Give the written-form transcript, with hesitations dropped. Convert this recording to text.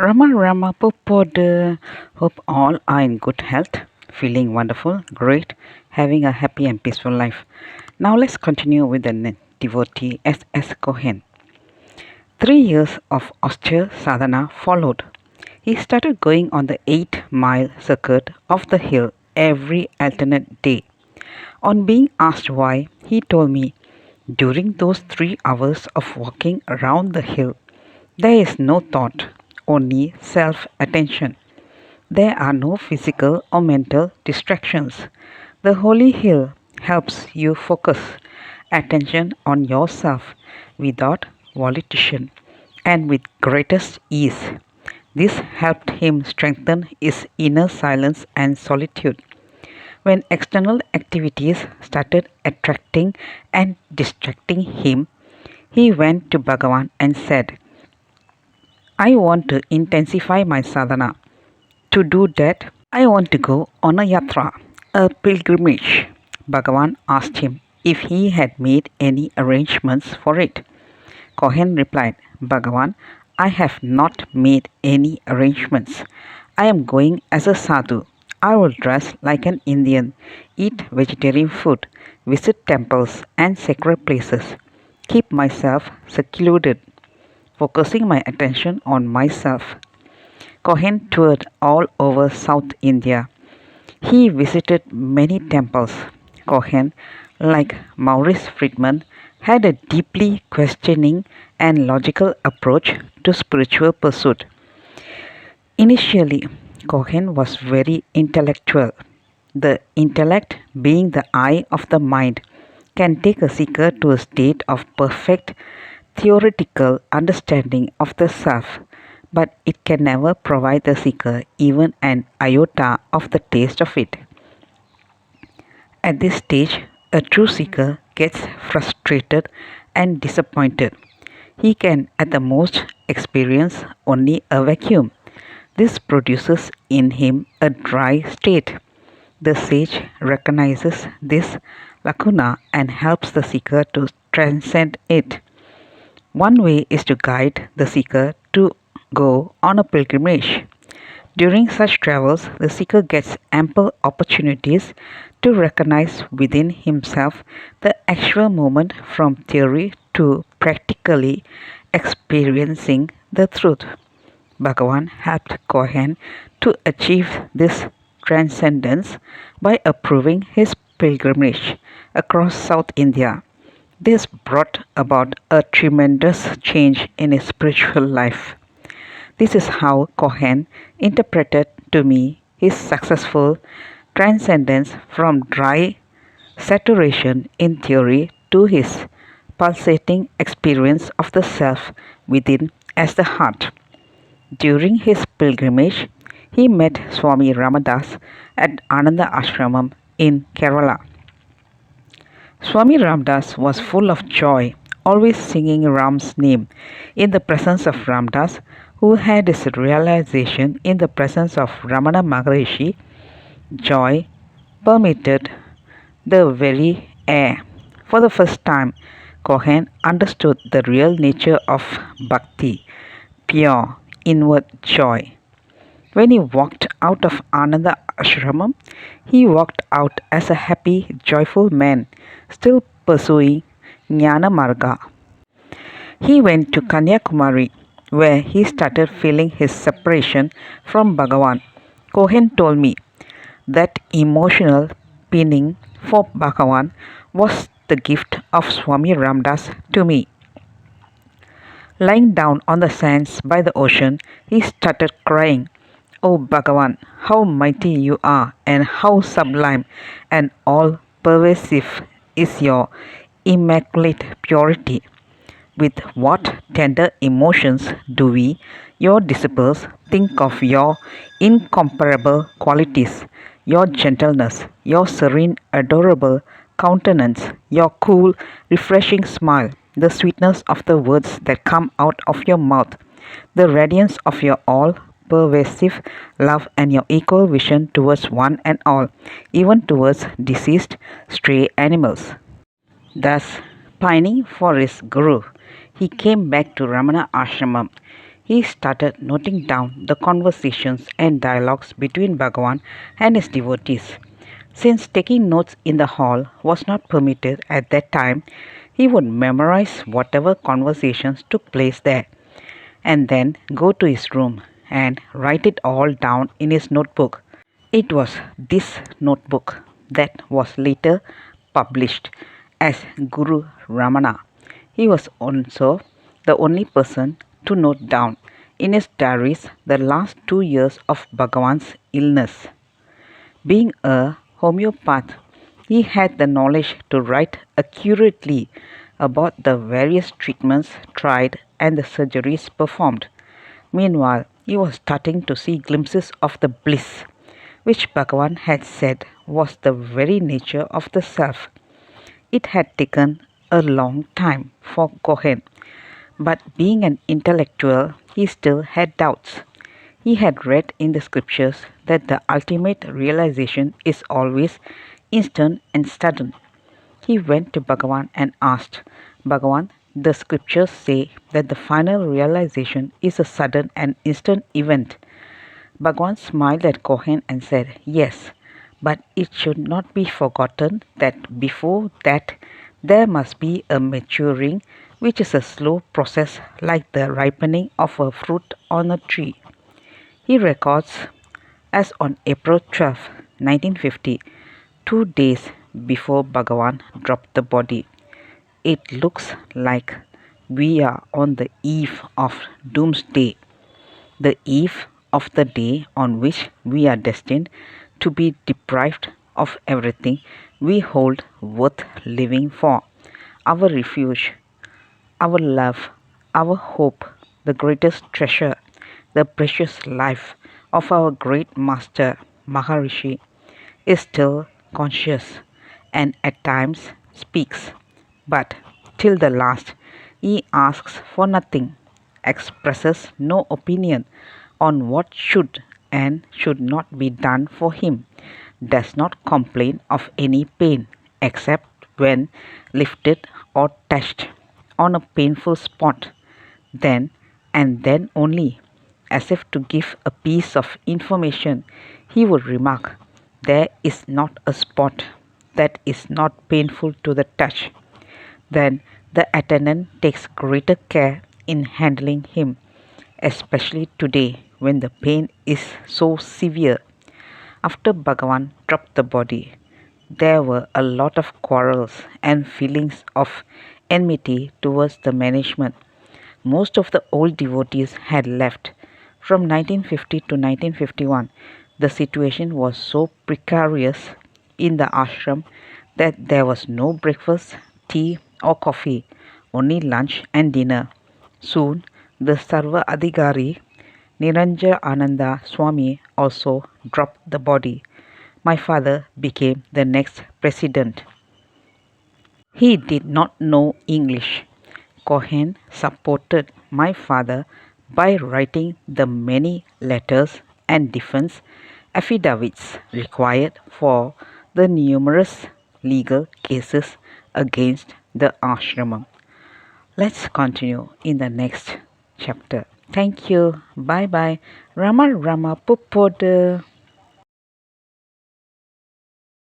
Rama Pupoda. Hope all are in good health, feeling wonderful, great, having a happy and peaceful life. Now let's continue with the devotee S. Cohen. 3 years of austere sadhana followed. He started going on the 8-mile circuit of the hill every alternate day. On being asked why, he told me, during those 3 hours of walking around the hill, there is no thought, only self attention. There are no physical or mental distractions. The holy hill helps you focus attention on yourself without volition and with greatest ease. This helped him strengthen his inner silence and solitude. When external activities started attracting and distracting him, he went to Bhagavan and said, I want to intensify my sadhana. To do that, I want to go on a yatra, a pilgrimage. Bhagavan asked him if he had made any arrangements for it. Cohen replied, Bhagavan, I have not made any arrangements. I am going as a sadhu. I will dress like an Indian, eat vegetarian food, visit temples and sacred places, keep myself secluded, focusing my attention on myself. Cohen toured all over South India. He visited many temples. Cohen, like Maurice Friedman, had a deeply questioning and logical approach to spiritual pursuit. Initially, Cohen was very intellectual. The intellect, being the eye of the mind, can take a seeker to a state of perfect theoretical understanding of the self, but it can never provide the seeker even an iota of the taste of it. At this stage, a true seeker gets frustrated and disappointed. He can at the most experience only a vacuum. This produces in him a dry state. The sage recognizes this lacuna and helps the seeker to transcend it. One way is to guide the seeker to go on a pilgrimage. During such travels, the seeker gets ample opportunities to recognize within himself the actual moment from theory to practically experiencing the truth. Bhagavan helped Cohen to achieve this transcendence by approving his pilgrimage across South India. This brought about a tremendous change in his spiritual life. This is how Cohen interpreted to me his successful transcendence from dry saturation in theory to his pulsating experience of the self within as the heart. During his pilgrimage, he met Swami Ramadas at Ananda Ashramam in Kerala. Swami Ramdas was full of joy, always singing Ram's name in the presence of Ramdas, who had his realization in the presence of Ramana Maharishi. Joy permeated the very air. For the first time, Cohen understood the real nature of bhakti, pure inward joy. When he walked out of Ananda Ashramam, he walked out as a happy, joyful man, still pursuing Jnana Marga. He went to Kanyakumari, where he started feeling his separation from Bhagavan. Cohen told me that emotional pinning for Bhagavan was the gift of Swami Ramdas to me. Lying down on the sands by the ocean, he started crying, O Bhagavan, how mighty you are and how sublime and all-pervasive is your immaculate purity. With what tender emotions do we, your disciples, think of your incomparable qualities, your gentleness, your serene, adorable countenance, your cool, refreshing smile, the sweetness of the words that come out of your mouth, the radiance of your all-pervasive love and your equal vision towards one and all, even towards deceased stray animals. Thus, pining for his guru, he came back to Ramana Ashramam. he started noting down the conversations and dialogues between Bhagavan and his devotees. Since taking notes in the hall was not permitted at that time, he would memorize whatever conversations took place there and then go to his room and write it all down in his notebook. It was this notebook that was later published as Guru Ramana. He was also the only person to note down in his diaries the last 2 years of Bhagavan's illness. Being a homeopath, he had the knowledge to write accurately about the various treatments tried and the surgeries performed. Meanwhile, he was starting to see glimpses of the bliss which Bhagavan had said was the very nature of the self. It had taken a long time for Cohen, but being an intellectual, he still had doubts. He had read in the scriptures that the ultimate realization is always instant and sudden. He went to Bhagavan and asked, Bhagavan, the scriptures say that the final realization is a sudden and instant event. Bhagavan smiled at Cohen and said, Yes, but it should not be forgotten that before that there must be a maturing, which is a slow process like the ripening of a fruit on a tree. He records, as on April 12, 1950, 2 days before Bhagavan dropped the body, it looks like we are on the eve of doomsday, the eve of the day on which we are destined to be deprived of everything we hold worth living for, our refuge, our love, our hope, the greatest treasure, the precious life of our great master Maharishi, is still conscious and at times speaks, but till the last he asks for nothing, expresses no opinion on what should and should not be done for him, does not complain of any pain except when lifted or touched on a painful spot, then and then only, as if to give a piece of information, he would remark, There is not a spot that is not painful to the touch. Then the attendant takes greater care in handling him, especially today when the pain is so severe. After Bhagavan dropped the body, there were a lot of quarrels and feelings of enmity towards the management. Most of the old devotees had left. From 1950 to 1951, the situation was so precarious in the ashram that there was no breakfast, tea, or coffee, only lunch and dinner. Soon, the Sarva Adhikari Ananda Swami also dropped the body. My father became the next president. He did not know English. Cohen supported my father by writing the many letters and defense affidavits required for the numerous legal cases against the ashramam. Let's continue in the next chapter. Thank you. Bye bye. Rama Rama Pupoda.